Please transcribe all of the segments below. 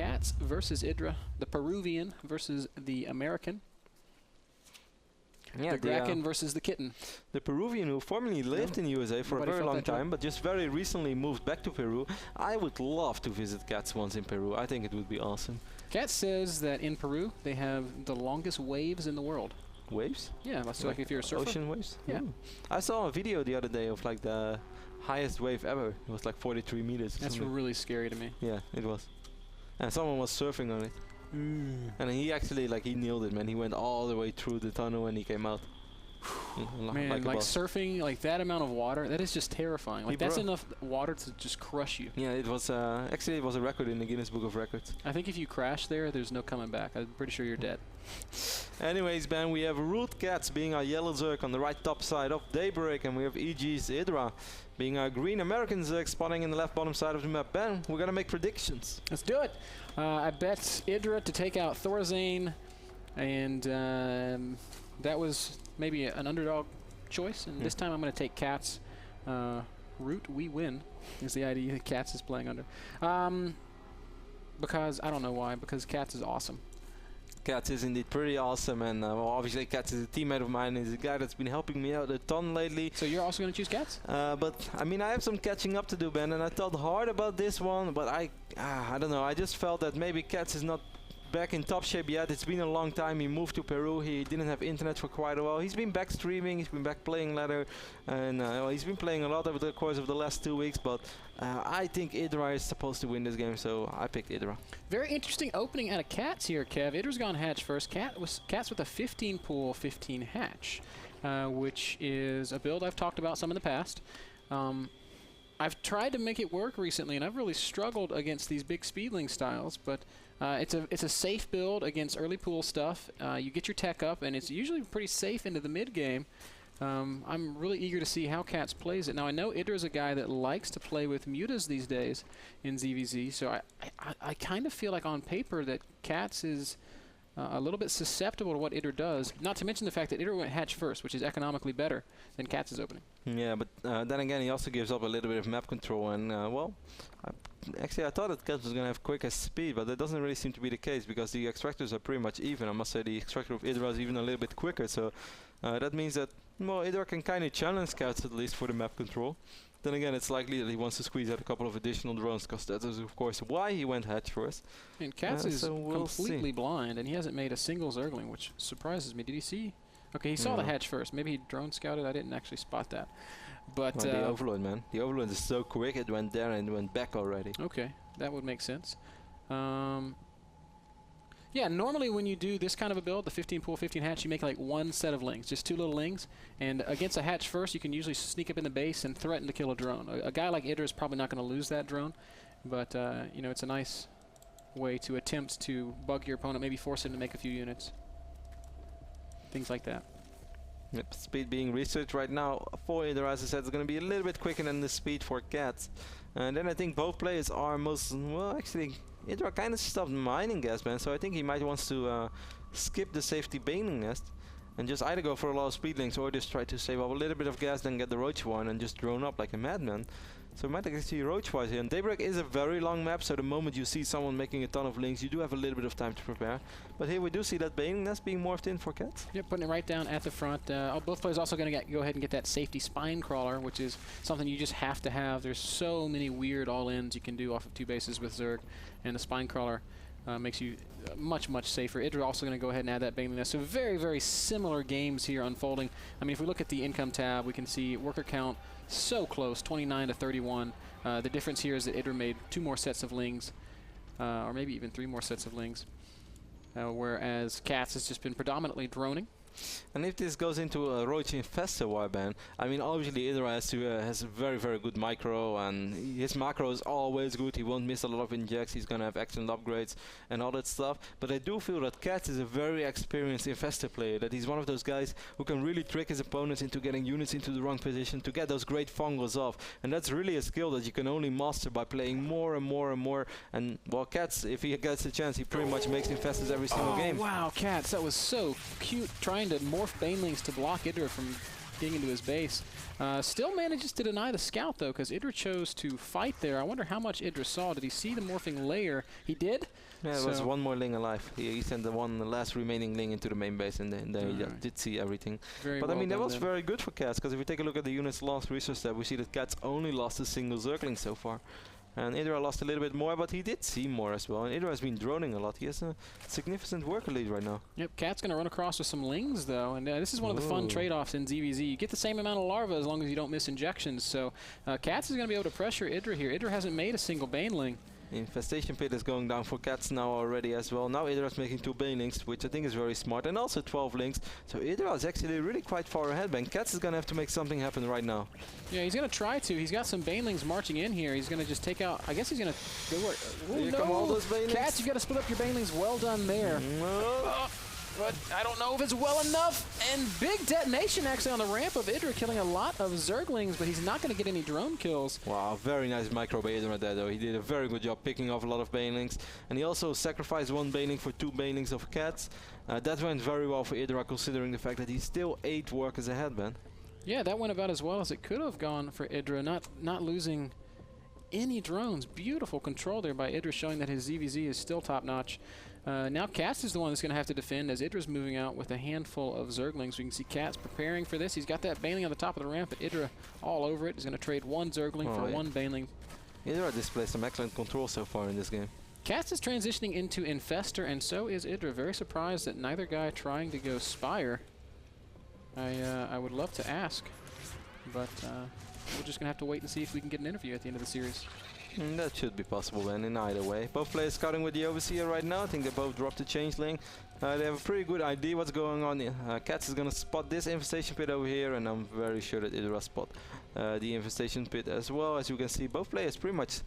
CatZ versus IdrA, the Peruvian versus the American. Yeah, the Kraken versus the Kitten. The Peruvian who formerly lived in USA for a very long time, but just very recently moved back to Peru. I would love to visit CatZ once in Peru. I think it would be awesome. CatZ says that in Peru, they have the longest waves in the world. Waves? Yeah, that's like if you're a surfer. Ocean waves? Yeah. I saw a video the other day of like the highest wave ever. It was like 43 meters. That's really scary to me. Yeah, it was. And someone was surfing on it. And he actually, like, he nailed it, man. He went all the way through the tunnel and he came out. Man, like surfing, like that amount of water, that is just terrifying. Like that's enough water to just crush you. Yeah, it was, actually it was a record in the Guinness Book of Records. I think if you crash there, there's no coming back. I'm pretty sure you're dead. Anyways, Ben, we have Root CatZ being our yellow Zerg on the right top side of Daybreak, and we have EG's IdrA being our green American Zerg spawning in the left bottom side of the map. Ben, we're gonna make predictions. Let's do it. I bet IdrA to take out Thorazane, and that was maybe an underdog choice, and this time I'm going to take CatZ. Root, we win, is the idea that CatZ is playing under. Because, I don't know why, because CatZ is awesome. CatZ is indeed pretty awesome, and well, obviously CatZ is a teammate of mine. He's a guy that's been helping me out a ton lately. So you're also going to choose CatZ? But I mean, I have some catching up to do, Ben, and I thought hard about this one, but I don't know. I just felt that maybe CatZ is not back in top shape yet. It's been a long time. He moved to Peru. He didn't have internet for quite a while. He's been back streaming. He's been back playing ladder, and well, he's been playing a lot over the course of the last 2 weeks. But I think IdrA is supposed to win this game, so I picked IdrA. Very interesting opening out of CatZ here, Kev. IdrA's gone hatch first. CatZ with a 15 pool, 15 hatch, which is a build I've talked about some in the past. I've tried to make it work recently, and I've really struggled against these big speedling styles, but it's a safe build against early pool stuff. You get your tech up, and it's usually pretty safe into the mid game. I'm really eager to see how CatZ plays it. Now, I know IdrA is a guy that likes to play with mutas these days in ZVZ, so I kind of feel like on paper that CatZ is a little bit susceptible to what IdrA does, not to mention the fact that IdrA went hatch first, which is economically better than CatZ's opening. Yeah, but then again, he also gives up a little bit of map control, and well, actually I thought that CatZ was going to have quicker speed, but that doesn't really seem to be the case, because the extractors are pretty much even. I must say the extractor of IdrA is even a little bit quicker, so that means that, well, IdrA can kind of challenge CatZ at least for the map control. Then again, it's likely that he wants to squeeze out a couple of additional drones, because that is, of course, why he went hatch first. And CatZ is completely blind, and he hasn't made a single Zergling, which surprises me. Did he see? Okay, he saw the hatch first. Maybe he drone scouted. I didn't actually spot that. But well, the Overlord, man. The Overlord is so quick, it went there and went back already. Okay, that would make sense. Yeah, normally when you do this kind of a build, the 15 pool, 15 hatch, you make like one set of lings, just 2 little lings. And against a hatch first, you can usually sneak up in the base and threaten to kill a drone. A guy like IdrA is probably not going to lose that drone, but you know, it's a nice way to attempt to bug your opponent, maybe force him to make a few units. Things like that. Yep, speed being researched right now for IdrA, as I said, is going to be a little bit quicker than the speed for CatZ. And then I think both players are most, well, actually, IdrA kind of stopped mining gas, man, so I think he might want to skip the safety baning nest and just either go for a lot of speed links or just try to save up a little bit of gas, then get the roach one and just drone up like a madman. So we might actually see roach wise here. And Daybreak is a very long map, so the moment you see someone making a ton of links, you do have a little bit of time to prepare. But here we do see that baning nest being morphed in for CatZ. Yep, putting it right down at the front. Both players also going to go ahead and get that safety spine crawler, which is something you just have to have. There's so many weird all-ins you can do off of 2 bases with Zerg, and the spine crawler makes you much, much safer. IdrA also going to go ahead and add that baning nest. So very, very similar games here unfolding. I mean, if we look at the income tab, we can see worker count so close, 29 to 31. The difference here is that IdrA made 2 more sets of lings, or maybe even 3 more sets of lings, whereas CatZ has just been predominantly droning. And if this goes into a roach infested warband, I mean, obviously IdrA has a very, very good micro, and his macro is always good. He won't miss a lot of injects. He's gonna have excellent upgrades and all that stuff. But I do feel that CatZ is a very experienced infested player. That he's one of those guys who can really trick his opponents into getting units into the wrong position to get those great fungals off. And that's really a skill that you can only master by playing more and more and more. And well, CatZ, if he gets a chance, he pretty much makes infested every single game. Wow, CatZ, that was so cute. Trying to morph banelings to block IdrA from getting into his base. Still manages to deny the scout, though, because IdrA chose to fight there. I wonder how much IdrA saw. Did he see the morphing layer? He did? Yeah, there was one more Ling alive. He sent the last remaining Ling into the main base, and then he did see everything. But well, I mean, that was very good for CatZ, because if we take a look at the unit's lost resource tab, we see that CatZ only lost a single Zergling so far. And IdrA lost a little bit more, but he did see more as well. And IdrA has been droning a lot. He has a significant worker lead right now. Yep, CatZ going to run across with some Lings, though. And this is one of the fun trade-offs in ZVZ. You get the same amount of larvae as long as you don't miss injections. So CatZ is going to be able to pressure IdrA here. IdrA hasn't made a single Baneling. Infestation Pit is going down for CatZ now already as well. Now IdrA is making 2 Banelings, which I think is very smart, and also 12 Lings. So IdrA is actually really quite far ahead, man. CatZ is going to have to make something happen right now. Yeah, he's going to try to. He's got some Banelings marching in here. He's going to just take out, I guess he's going to go where... Here come all those Banelings. CatZ, you've got to split up your Banelings. Well done there. But I don't know if it's well enough. And big detonation actually on the ramp of IdrA, killing a lot of Zerglings, but he's not going to get any drone kills. Wow, very nice micro by IdrA there, though. He did a very good job picking off a lot of Banelings. And he also sacrificed 1 Baneling for 2 Banelings of CatZ. That went very well for IdrA, considering the fact that he's still 8 workers ahead, man. Yeah, that went about as well as it could have gone for IdrA, not losing any drones. Beautiful control there by IdrA, showing that his ZVZ is still top-notch. Now CatZ is the one that's going to have to defend as IdrA's moving out with a handful of Zerglings. We can see CatZ preparing for this. He's got that Baneling on the top of the ramp, but IdrA all over it. He's going to trade 1 Zergling for 1 Baneling. IdrA displays some excellent control so far in this game. CatZ is transitioning into Infestor, and so is IdrA. Very surprised that neither guy trying to go Spire. I would love to ask, but we're just going to have to wait and see if we can get an interview at the end of the series. That should be possible then, in either way. Both players scouting with the Overseer right now. I think they both dropped the Changeling. They have a pretty good idea what's going on. CatZ is going to spot this Infestation Pit over here, and I'm very sure that IdrA spot the Infestation Pit as well. As you can see, both players pretty much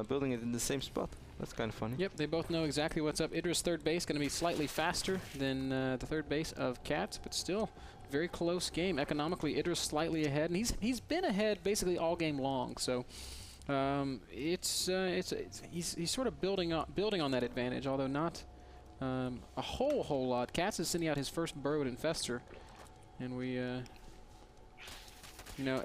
building it in the same spot. That's kind of funny. Yep, they both know exactly what's up. IdrA's third base going to be slightly faster than the third base of CatZ, but still very close game. Economically, IdrA's slightly ahead, and he's been ahead basically all game long. So he's sort of building on that advantage, although not a whole lot. CatZ is sending out his first Burrowed Infestor, and we, you know,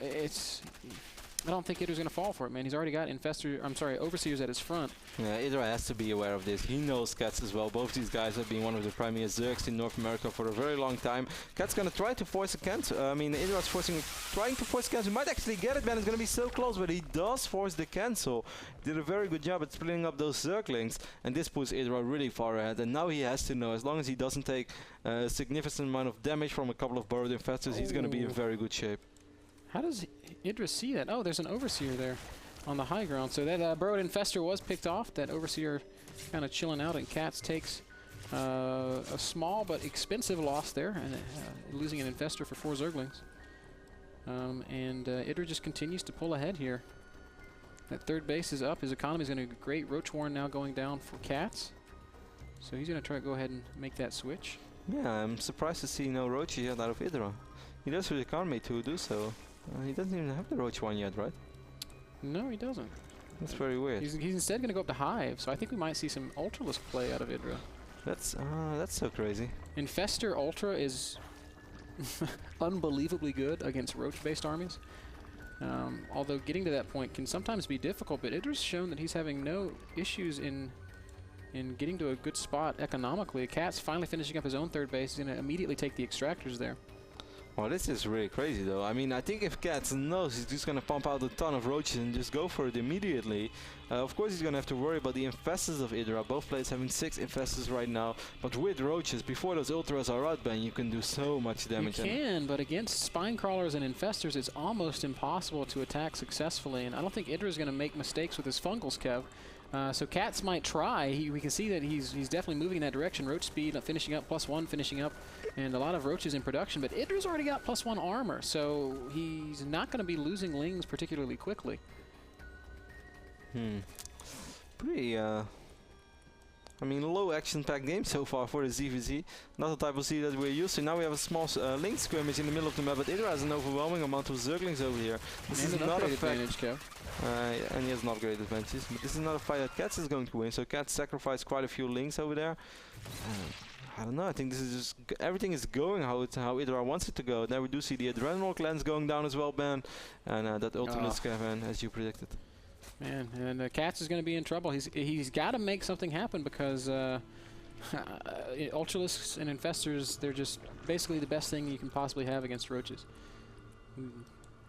I don't think IdrA's going to fall for it, man. He's already got Overseers at his front. Yeah, IdrA has to be aware of this. He knows CatZ as well. Both these guys have been one of the premier Zergs in North America for a very long time. CatZ going to try to force a cancel. I mean, IdrA's trying to force a cancel. He might actually get it, man. It's going to be so close, but he does force the cancel. Did a very good job at splitting up those Zerglings, and this puts IdrA really far ahead. And now he has to know, as long as he doesn't take a significant amount of damage from a couple of Burrowed Infestors, he's going to be in very good shape. How does IdrA see that? Oh, there's an Overseer there on the high ground. So that Burrowed Infestor was picked off. That Overseer kind of chilling out, and CatZ takes a small but expensive loss there, and losing an Infestor for 4 Zerglings. IdrA just continues to pull ahead here. That third base is up. His economy is going to be great. Roach Warren now going down for CatZ. So he's going to try to go ahead and make that switch. Yeah, I'm surprised to see no Roach yet out of IdrA. He does with the economy to do so. He doesn't even have the Roach one yet, right? No, he doesn't. That's very weird. He's instead going to go up to Hive, so I think we might see some Ultralisk play out of IdrA. That's so crazy. Infestor Ultra is unbelievably good against Roach-based armies. Although getting to that point can sometimes be difficult, but IdrA's shown that he's having no issues in getting to a good spot economically. CatZ finally finishing up his own third base. He's going to immediately take the extractors there. Well, this is really crazy, though. I mean, I think if CatZ knows, he's just going to pump out a ton of roaches and just go for it immediately. Of course, he's going to have to worry about the infestors of IdrA. Both players having 6 infestors right now. But with roaches, before those ultras are out, Ben, you can do so much damage. You can, but against spine crawlers and infestors, it's almost impossible to attack successfully. And I don't think IdrA's going to make mistakes with his fungals, Kev. So CatZ might try. We can see that he's definitely moving in that direction. Roach speed finishing up, +1 finishing up, and a lot of roaches in production. But IdrA's already got +1 armor, so he's not going to be losing Lings particularly quickly. Pretty, I mean, low action-packed game so far for the ZVZ. Not the type of Z that we're used to. Now we have a small Link skirmish in the middle of the map, but IdrA has an overwhelming amount of Zerglings over here. This is not a advantage, Kev. And he has an upgrade advantage, but this is not a fight that CatZ is going to win, so CatZ sacrificed quite a few Links over there. I don't know. I think this is just everything is going how IdrA wants it to go. There we do see the adrenal glands going down as well, Ben, and that ultimate scaven as you predicted. Man, and CatZ is going to be in trouble. He's got to make something happen because Ultralisks and Infestors, they're just basically the best thing you can possibly have against roaches.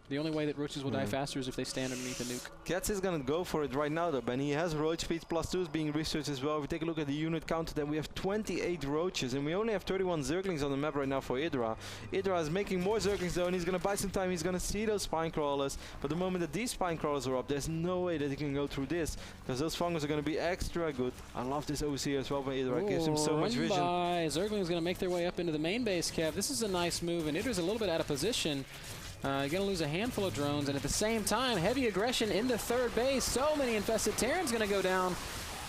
The only way that roaches will die faster is if they stand underneath a nuke. CatZ is going to go for it right now though, Ben. He has roach speed +2s being researched as well. If we take a look at the unit count, then we have 28 roaches and we only have 31 zerglings on the map right now for IdrA. IdrA is making more zerglings though, and he's going to buy some time. He's going to see those spine crawlers, but the moment that these spine crawlers are up, there's no way that he can go through this, because those fungus are going to be extra good. I love this OC as well by IdrA. It gives him so much vision. Zerglings going to make their way up into the main base, Kev. This is a nice move, and IdrA's a little bit out of position. You're going to lose a handful of drones, and at the same time, heavy aggression into third base. So many infested Terrans going to go down.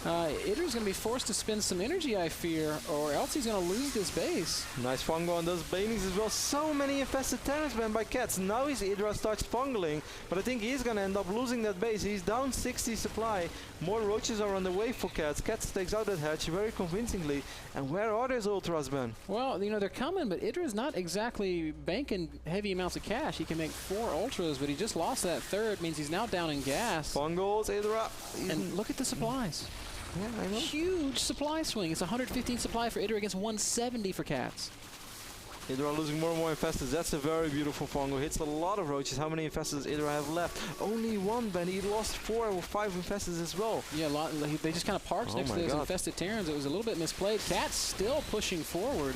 IdrA's going to be forced to spend some energy, I fear, or else he's going to lose this base. Nice fungal on those banings as well. So many infested Terrans, man, by CatZ. Now IdrA starts fungaling, but I think he's going to end up losing that base. He's down 60 supply. More roaches are on the way for CatZ. CatZ takes out that hatch very convincingly. And where are those ultras, Ben? Well, you know, they're coming, but IdrA's not exactly banking heavy amounts of cash. He can make 4 ultras, but he just lost that third. Means he's now down in gas. Fungals, IdrA. And look at the supplies. Yeah, I know. Huge supply swing. It's 115 supply for IdrA against 170 for CatZ. IdrA losing more and more infestors. That's a very beautiful fungal. Hits a lot of roaches. How many infestors does IdrA have left? Only 1, Ben. He lost 4 or 5 infestors as well. Yeah, a lot. They just kind of parked next to those infested Terrans. It was a little bit misplayed. CatZ still pushing forward.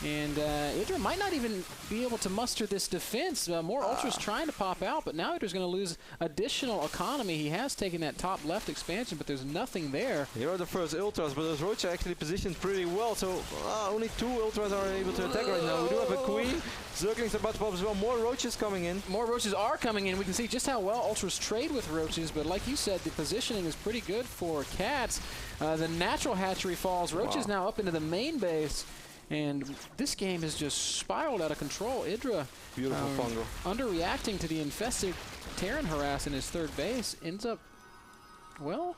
And IdrA might not even be able to muster this defense. More ultras trying to pop out, but now IdrA's going to lose additional economy. He has taken that top left expansion, but there's nothing there. Here are the first ultras, but those roaches are actually positioned pretty well. So only 2 ultras are able to attack right now. We do have a queen. Zerglings about to pop as well. More roaches coming in. More roaches are coming in. We can see just how well ultras trade with roaches, but like you said, the positioning is pretty good for CatZ. The natural hatchery falls. Roaches now up into the main base. And this game has just spiraled out of control. IdrA, beautiful fungal, underreacting to the infested Terran harass in his third base, ends up, well,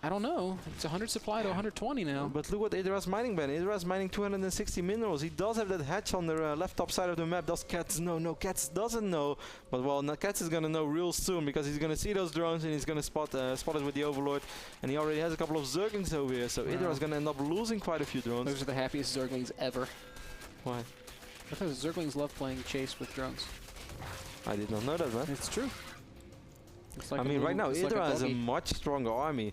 I don't know. It's 100 supply to 120 now. But look what IdrA's mining, Ben. IdrA's mining 260 minerals. He does have that hatch on the left top side of the map. Does CatZ know? No, CatZ doesn't know. But well, CatZ is going to know real soon, because he's going to see those drones and he's going to spot it with the Overlord. And he already has a couple of Zerglings over here. So IdrA's going to end up losing quite a few drones. Those are the happiest Zerglings ever. Why? Because Zerglings love playing chase with drones. I did not know that, man. It's true. It's like I mean, right now IdrA has a much stronger army.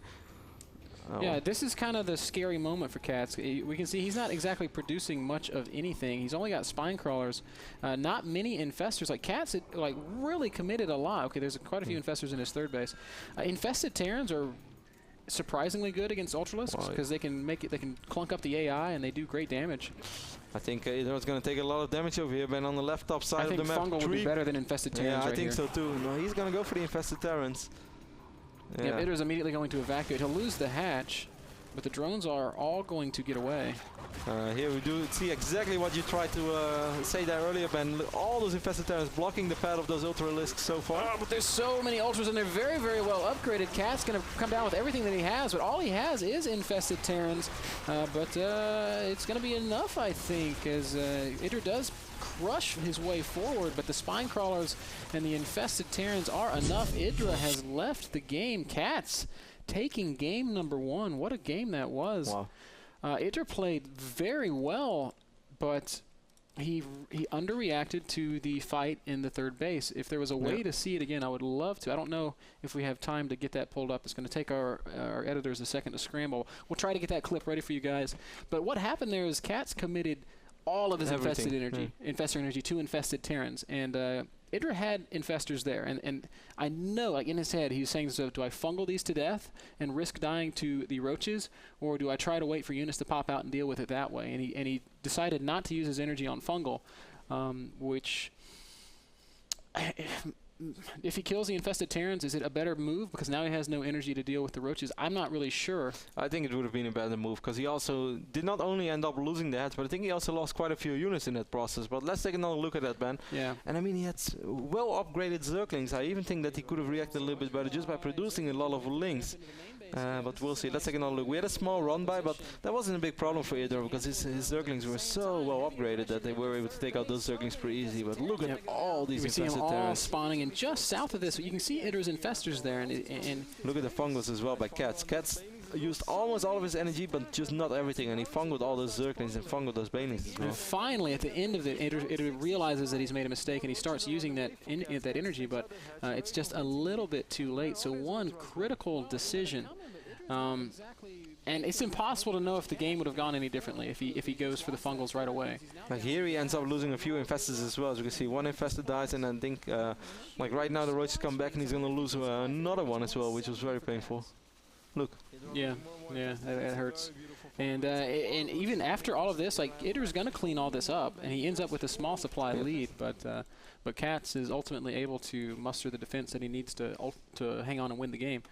Yeah, this is kind of the scary moment for CatZ. We can see he's not exactly producing much of anything. He's only got spine crawlers, not many infestors. Like CatZ, like really committed a lot. Okay, there's quite a few infestors in his third base. Infested Terrans are surprisingly good against Ultralisks because they can make it. They can clunk up the AI and they do great damage. I think IdrA's going to take a lot of damage over here, Ben, on the left top side of the map. I think Fungal would be better than infested Terrans. Yeah, I think so too. No, he's going to go for the infested Terrans. Yeah, IdrA's immediately going to evacuate. He'll lose the hatch, but the drones are all going to get away. Here we do see exactly what you tried to say there earlier, Ben. All those infested Terrans blocking the path of those Ultralisks so far. Oh, but there's so many Ultras, and they're very, very well upgraded. CatZ going to come down with everything that he has, but all he has is infested Terrans. But it's going to be enough, I think, as IdrA does crush his way forward, but the spine crawlers and the infested Terrans are enough. IdrA has left the game. CatZ taking game number 1. What a game that was. Wow. IdrA played very well, but he underreacted to the fight in the third base. If there was a way to see it again, I would love to. I don't know if we have time to get that pulled up. It's going to take our editors a second to scramble. We'll try to get that clip ready for you guys. But what happened there is CatZ committed all of his infested energy, infestor energy to infested Terrans, and IdrA had infestors there, and I know, like in his head, he was saying to himself, do I fungal these to death and risk dying to the roaches, or do I try to wait for units to pop out and deal with it that way? And he decided not to use his energy on fungal, which if he kills the infested Terrans, is it a better move because now he has no energy to deal with the roaches? I'm not really sure. I think it would have been a better move because he also did not only end up losing the heads, but I think he also lost quite a few units in that process. But let's take another look at that, man. Yeah. And I mean, he had well upgraded Zerglings. I even think that he could have reacted a little bit better just by producing a lot of links. But we'll see. Let's take another look. We had a small run by, but that wasn't a big problem for IdrA because his Zerglings were so well upgraded that they were able to take out those Zerglings pretty easy. But look at all these infested infested all Terrans spawning, and just south of this, you can see IdrA's infestors there. And look at the fungus as well by CatZ. CatZ used almost all of his energy, but just not everything, and he fungled all those Zerglings and fungled those Banelings as well. And finally, at the end of it, IdrA realizes that he's made a mistake, and he starts using that energy, but it's just a little bit too late. So one critical decision. And it's impossible to know if the game would have gone any differently if he goes for the fungals right away. Like here he ends up losing a few infestors as well. As you can see, one infestor dies, and I think like right now the roaches come back and he's gonna lose another one as well, which was very painful. Look. Yeah, that hurts. And even after all of this, like IdrA's gonna clean all this up, and he ends up with a small supply lead, but CatZ is ultimately able to muster the defense that he needs to hang on and win the game.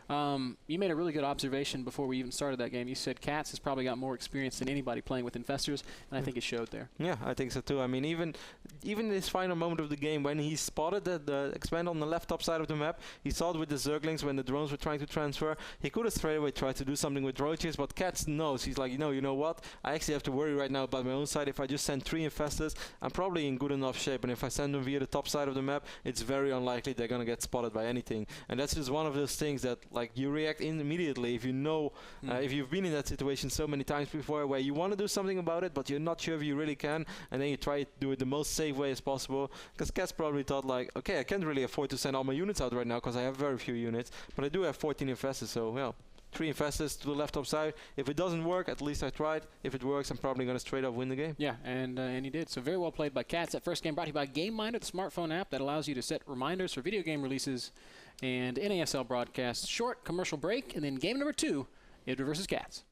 You made a really good observation before we even started that game. You said CatZ has probably got more experience than anybody playing with infestors, and I think it showed there. Yeah, I think so too. I mean, even in this final moment of the game, when he spotted the expand on the left top side of the map, he saw it with the Zerglings when the drones were trying to transfer. He could have straight away tried to do something with roaches, but CatZ knows. He's like, you know what? I actually have to worry right now about my own side. If I just send 3 infestors, I'm probably in good enough shape, and if I send them via the top side of the map, it's very unlikely they're gonna get spotted by anything. And that's just one of those things that, like, you react immediately if you know, if you've been in that situation so many times before where you want to do something about it, but you're not sure if you really can, and then you try to do it the most safe way as possible. Because CatZ probably thought like, okay, I can't really afford to send all my units out right now because I have very few units, but I do have 14 infestors, so well, 3 infestors to the left top side. If it doesn't work, at least I tried. If it works, I'm probably going to straight up win the game. Yeah, and he did. So very well played by CatZ. That first game brought to you by GameMinder, the smartphone app that allows you to set reminders for video game releases and NASL broadcasts. Short commercial break, and then game number 2, IdrA versus CatZ.